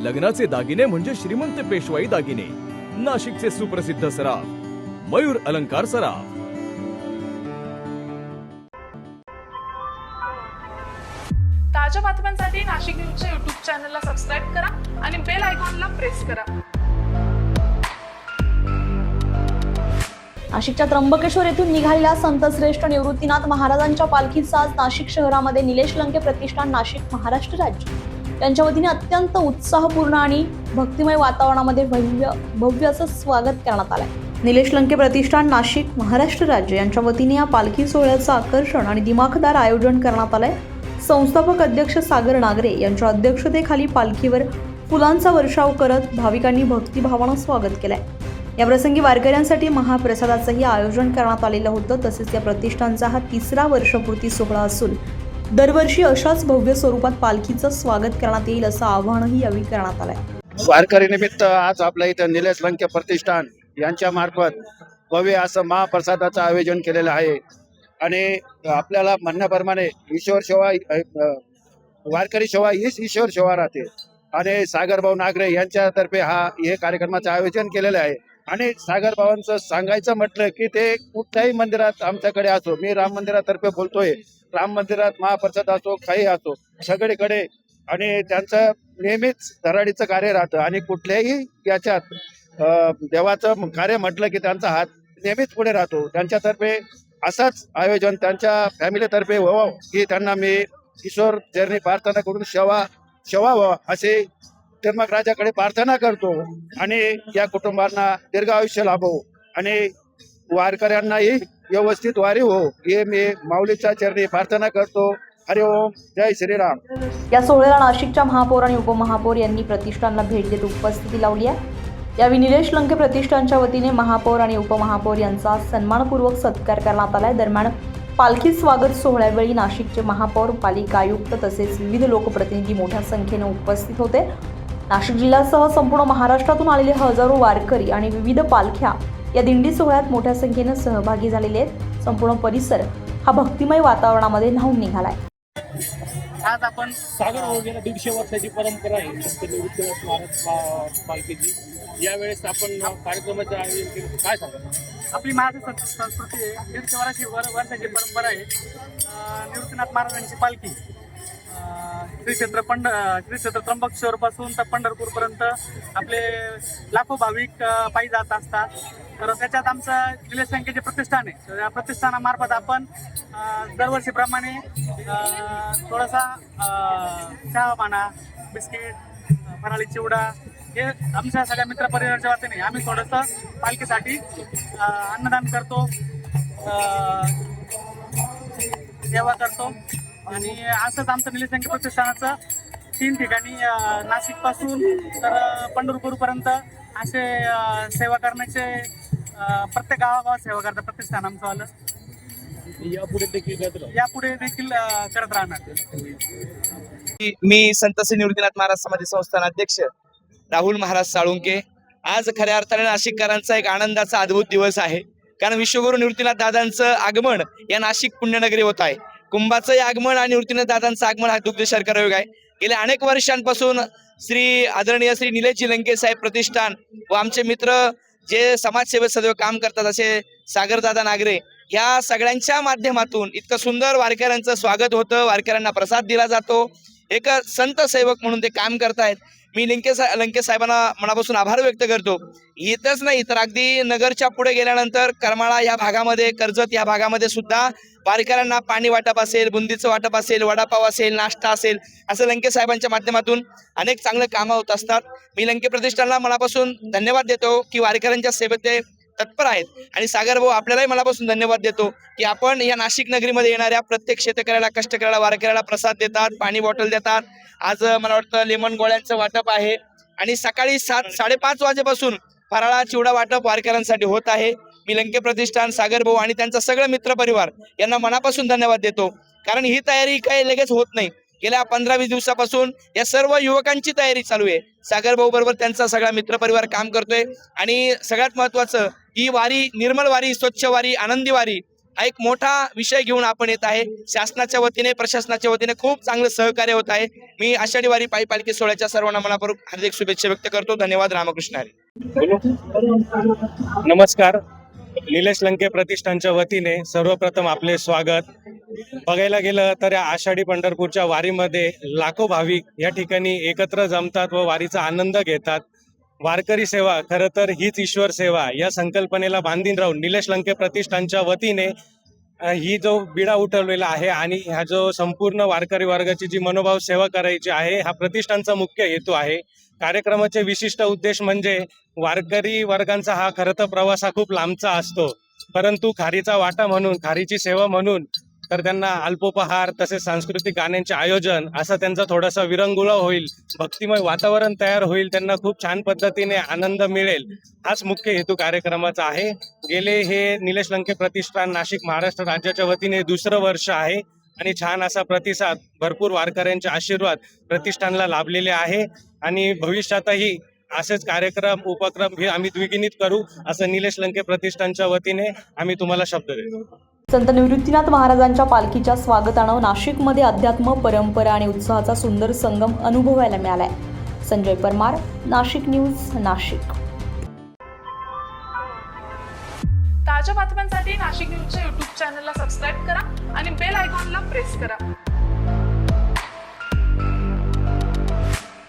लग्नाचे दागिने म्हणजे श्रीमंत पेशवाई दागिने. नाशिकचे सुप्रसिद्ध सराफ मयूर अलंकार सराफ. ताज्या बातम्यांसाठी नाशिक न्यूजच्या YouTube चॅनलला सबस्क्राईब करा आणि बेल आयकॉनला प्रेस करा. नाशिकच्या त्र्यंबकेश्वर येथून निघालेल्या संतश्रेष्ठ निवृत्तीनाथ महाराजांच्या पालखीचा आज नाशिक शहरामध्ये निलेश लंके प्रतिष्ठान नाशिक महाराष्ट्र राज्य यांच्या वतीने अत्यंत उत्साहपूर्ण आणि भक्तिमय वातावरणामध्ये भव्य असं स्वागत करण्यात आलंय. निलेश लंके प्रतिष्ठान नाशिक महाराष्ट्र राज्य यांच्या वतीने या पालखी सोहळ्याचं आकर्षण आणि दिमाखदार आयोजन करण्यात आलंय. संस्थापक अध्यक्ष सागर नागरे यांच्या अध्यक्षतेखाली पालखीवर फुलांचा वर्षाव करत भाविकांनी भक्तिभावानं स्वागत केलंय. या प्रसंगी वारकऱ्यांसाठी महाप्रसादाचंही आयोजन करण्यात आलेलं होतं. तसेच या प्रतिष्ठानचा हा 3रा वर्षपूर्ती सोहळा असून दरवर्षी अशाच भव्य स्वरूपात पालखीचं स्वागत करण्यात येईल असं आवाहनही यावेळी करण्यात आलंय. वारकरी निमित्त आज आपल्या इथं निलेश लंके प्रतिष्ठान यांच्या मार्फत भव्य असं महाप्रसादाचं आयोजन केलेलं आहे. आणि आपल्याला म्हणण्याप्रमाणे ईश्वर सेवा वारकरी सेवा हीच ईश्वर सेवा राहते. आणि सागरभाऊ नागरे यांच्यातर्फे हे कार्यक्रमाचं आयोजन केलेलं आहे. आणि सागरभावांचं सांगायचं म्हटलं की ते कुठल्याही मंदिरात आमच्याकडे असो, मी राम मंदिरातर्फे बोलतोय, राम मंदिरात महाप्रसाद असो, काही असो, सगळीकडे आणि त्यांचं नेहमीच धडाडीचं कार्य राहतं. आणि कुठल्याही याच्यात देवाचं कार्य म्हटलं की त्यांचा हात नेहमीच पुढे राहतो. त्यांच्यातर्फे असंच आयोजन त्यांच्या फॅमिलीतर्फे व्हावं ही त्यांना मी ईश्वर चरणी प्रार्थना करून सेवा व्हावा असे धर्मक राजाकडे प्रार्थना करतो. आणि या कुटुंबांना दीर्घ आयुष्य लाभो आणि वारकऱ्यांनाही व्यवस्थित वारी हो हे मी माऊलीच्या चरणी प्रार्थना करतो. हरि ओम, जय श्रीराम. या सोहळ्याला नाशिकच्या महापौर आणि उपमहापौर यांनी प्रतिष्ठानला भेट देत उपस्थिती लावली आहे. यावेळी निलेश लंके प्रतिष्ठानच्या वतीने महापौर आणि उपमहापौर यांचा सन्मानपूर्वक सत्कार करण्यात आलाय. दरम्यान पालखी स्वागत सोहळ्यावेळी नाशिकचे महापौर, पालिका आयुक्त तसेच विविध लोकप्रतिनिधी मोठ्या संख्येने उपस्थित होते. नाशिक जिल्ह्यासह संपूर्ण महाराष्ट्रातून आलेले हजारो वारकरी आणि विविध पालख्या या दिंडी सोहळ्यात मोठ्या संख्येने सहभागी झालेले आहेत. संपूर्ण परिसर हा भक्तिमय वातावरणामध्ये न्हाऊन निघालाय. आज आपण सागर गेल्या 150 वर्षाची परंपरा आहे निवृत्तीनाथ महाराज पालखीची. यावेळेस आपण कार्यक्रमाचं आयोजन केलं, काय सांगा? आपली महाराष्ट्र संस्कृती आहे, 150 वर्षाची परंपरा आहे. निवृत्तीनाथ महाराजांची पालखी श्री क्षेत्र त्र्यंबकेश्वर पासून तर पंढरपूरपर्यंत आपले लाखो भाविक पायी जात असतात. तर त्याच्यात आमचं निलेश लंकेचे प्रतिष्ठान आहे. तर या प्रतिष्ठानामार्फत आपण दरवर्षीप्रमाणे थोडासा चहा पाना, बिस्किट, फराळी चिवडा हे आमच्या सगळ्या मित्रपरिवाराच्या वतीने आम्ही थोडंसं पालखीसाठी अन्नदान करतो, सेवा करतो. आणि असंच आमचं निलेश लंके प्रतिष्ठानाचं 3 ठिकाणी नाशिकपासून तर पंढरपूरपर्यंत असे सेवा करण्याचे प्रत्येक गावागावात सेवा करतं प्रतिष्ठान आमचं आलं. यापुढे देखील करत राहणार. मी संत श्री निवृत्तीनाथ महाराज समाधी संस्थान अध्यक्ष राहुल महाराज साळुंके. आज खऱ्या अर्थाने नाशिककरांचा एक आनंदाचा अद्भुत दिवस आहे. कारण विश्वगुरू निवृत्तीनाथ दादांचं आगमन या नाशिक पुण्यनगरी होत आहे. कुंभाचं आगमन आणि निवृत्तीनाथ दादांचं आगमन हा दुग्ध शर्करा योग आहे. गेल्या अनेक वर्षांपासून आदरणीय श्री निलेशजी लंके साहेब प्रतिष्ठान व आमचे मित्र जे समाजसेवेत सदैव काम करतात असे सागरदादा नागरे ह्या सगळ्यांच्या माध्यमातून इतकं सुंदर वारकऱ्यांचं स्वागत होतं, वारकऱ्यांना प्रसाद दिला जातो. एक संत सेवक म्हणून ते काम करतायत. मी लंके साहेबांना मनापासून आभार व्यक्त करतो. इथंच नाही तर अगदी नगरच्या पुढे गेल्यानंतर करमाळा या भागामध्ये, कर्जत या भागामध्ये सुद्धा वारकऱ्यांना पाणी वाटप असेल, बुंदीचं वाटप असेल, वडापाव असेल, नाश्ता असेल, असं लंके साहेबांच्या माध्यमातून अनेक चांगले कामं होत असतात. मी लंके प्रतिष्ठानला मनापासून धन्यवाद देतो की वारकऱ्यांच्या सेवेत ते तत्पर आहेत. आणि सागर भाऊ आपल्यालाही मनापासून धन्यवाद देतो की आपण या नाशिक नगरीमध्ये येणाऱ्या प्रत्येक शेतकऱ्याला, कष्टकऱ्याला, वारकऱ्याला प्रसाद देतात, पाणी बॉटल देतात. आज मला वाटतं लेमन गोळ्यांचं वाटप आहे. आणि सकाळी 7-5:30 वाजेपासून फराळा चिवडा वाटप वारकऱ्यांसाठी होत आहे. मी लंके प्रतिष्ठान, सागर भाऊ आणि त्यांचा सगळं मित्रपरिवार यांना मनापासून धन्यवाद देतो. कारण ही तयारी काही लगेच होत नाही. गेल्या 15-20 दिवसापासून या सर्व युवकांची तयारी चालू आहे. सागर भाऊ बरोबर त्यांचा सगळा मित्रपरिवार काम करतोय. आणि सगळ्यात महत्वाचं ही वारी निर्मळ वारी, स्वच्छ वारी, आनंदी वारी हा एक मोठा विषय घेऊन आपण येत आहे. शासनाच्या वतीने प्रशासनाच्या वतीने खूप चांगलं सहकार्य होत आहे. मी आषाढी वारी पायी पालखी सोहळ्याच्या सर्वांना मनापूर्वक हार्दिक शुभेच्छा व्यक्त करतो. धन्यवाद. रामकृष्ण हरी. नमस्कार. निलेश लंके प्रतिष्ठानच्या वतीने सर्वप्रथम आपले स्वागत. बघायला गेलं तर या आषाढी पंढरपूरच्या वारीमध्ये लाखो भाविक या ठिकाणी एकत्र जमतात व वारीचा आनंद घेतात. वारकरी सेवा खरं तर हीच ईश्वर सेवा या संकल्पनेला बांधीन राहून निलेश लंके प्रतिष्ठानच्या वतीने ही जो बिडा उठवलेला आहे आणि ह्या जो संपूर्ण वारकरी वर्गाची जी मनोभाव सेवा करायची आहे हा प्रतिष्ठानचा मुख्य हेतू आहे. कार्यक्रमाचे विशिष्ट उद्देश म्हणजे वारकरी वर्गांचा हा खरं तर प्रवास हा खूप लांबचा असतो, परंतु खारीचा वाटा म्हणून खारीची सेवा म्हणून तर त्यांना अल्पोपहार तसेच सांस्कृतिक गाण्यांचे आयोजन असा त्यांचा थोडासा विरंगुळा होईल, भक्तिमय वातावरण तयार होईल, त्यांना खूप छान पद्धतीने आनंद मिळेल हाच मुख्य हेतू कार्यक्रमाचा आहे. गेले हे निलेश लंके प्रतिष्ठान नाशिक महाराष्ट्र राज्याच्या वतीने दुसरं वर्ष आहे आणि छान असा प्रतिसाद भरपूर वारकऱ्यांचे आशीर्वाद प्रतिष्ठानला लाभलेले आहे आणि भविष्यातही असेच कार्यक्रम उपक्रम हे आम्ही द्विगुणित करू असं निलेश लंके प्रतिष्ठानच्या वतीने आम्ही तुम्हाला शब्द देतो. संत निवृत्तीनाथ महाराजांच्या पालखीच्या स्वागतानं नाशिकमध्ये अध्यात्म, परंपरा आणि उत्साहाचा सुंदर संगम अनुभवायला मिळालाय. संजय परमार, नाशिक न्यूज, नाशिक. ताज्या बातम्यांसाठी नाशिक न्यूजच्या यूट्यूब चॅनलला सबस्क्राईब करा आणि बेल आयकॉनला प्रेस करा.